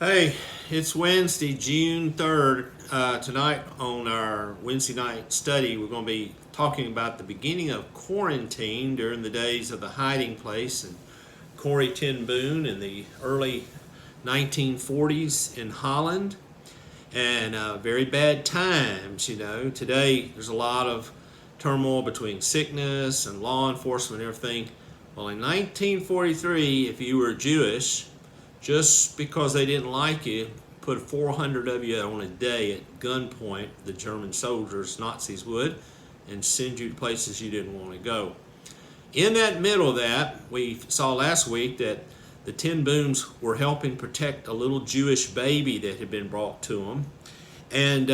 Hey, it's Wednesday, June 3rd. Tonight on our Wednesday night study, we're going to be talking about the beginning of quarantine during the days of the hiding place and Corrie ten Boom in the early 1940s in Holland. And very bad times, Today, there's a lot of turmoil between sickness and law enforcement and everything. Well, in 1943, if you were Jewish, just because they didn't like you, put 400 of you on a day at gunpoint, the German soldiers, Nazis would, and send you to places you didn't want to go. In that middle of that, we saw last week that the ten Booms were helping protect a little Jewish baby that had been brought to them. And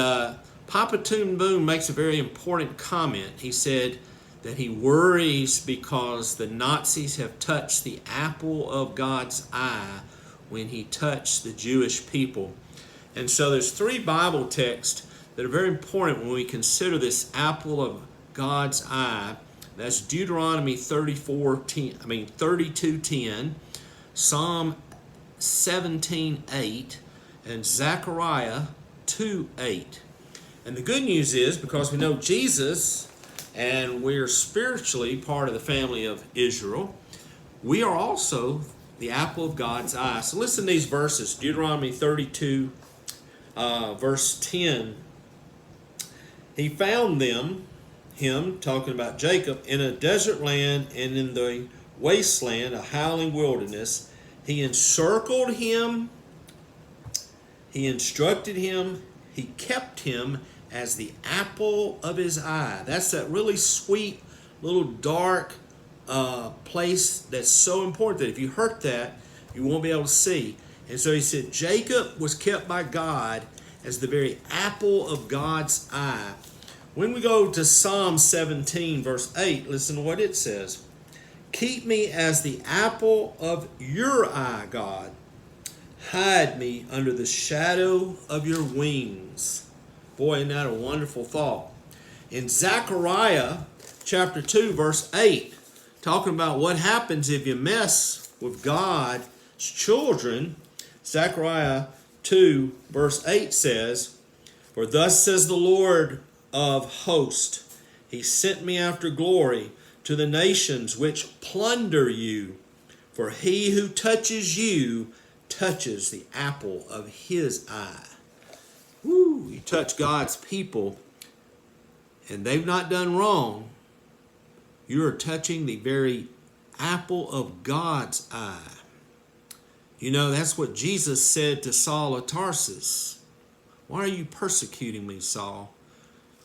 Papa ten Boom makes a very important comment. He said that he worries because the Nazis have touched the apple of God's eye when he touched the Jewish people. And so there's three Bible texts that are very important when we consider this apple of God's eye. That's Deuteronomy 32:10, Psalm 17:8, and Zechariah 2:8. And the good news is, because we know Jesus and we're spiritually part of the family of Israel, we are also the apple of God's eye. So listen to these verses. Deuteronomy 32, verse 10. He found him, talking about Jacob, in a desert land and in the wasteland, a howling wilderness. He encircled him, he instructed him, he kept him as the apple of his eye. That's that really sweet, little dark place that's so important that if you hurt that, you won't be able to see. And so he said Jacob was kept by God as the very apple of God's eye. When we go to Psalm 17 verse 8, listen to what it says. Keep me as the apple of your eye, God. Hide me under the shadow of your wings. Boy, isn't that a wonderful thought. In Zechariah chapter 2 verse 8, talking about what happens if you mess with God's children, Zechariah 2 verse 8 says, For thus says the Lord of hosts, He sent me after glory to the nations which plunder you. For he who touches you touches the apple of his eye. Woo, you touch God's people and they've not done wrong. You are touching the very apple of God's eye. You know, that's what Jesus said to Saul of Tarsus. Why are you persecuting me, Saul?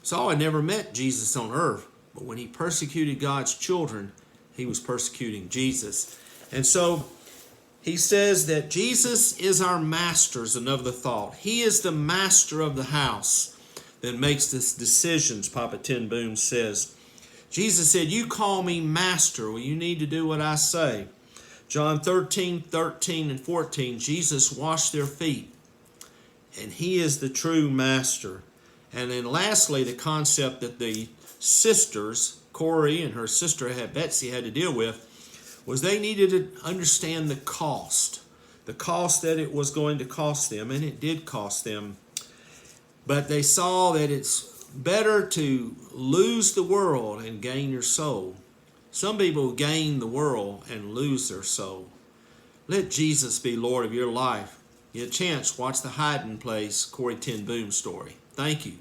Saul had never met Jesus on earth, but when he persecuted God's children, he was persecuting Jesus. And so he says that Jesus is our master, is another thought. He is the master of the house that makes the decisions, Papa ten Boom says. Jesus said, you call me master. Well, you need to do what I say. John 13:13 and 14, Jesus washed their feet. And he is the true master. And then lastly, the concept that the sisters, Corrie and her sister Betsy, had to deal with was they needed to understand the cost that it was going to cost them, and it did cost them. But they saw that it's better to lose the world and gain your soul. Some people gain the world and lose their soul. Let Jesus be Lord of your life. You get a chance, watch the Hiding Place Corrie ten Boom story. Thank you.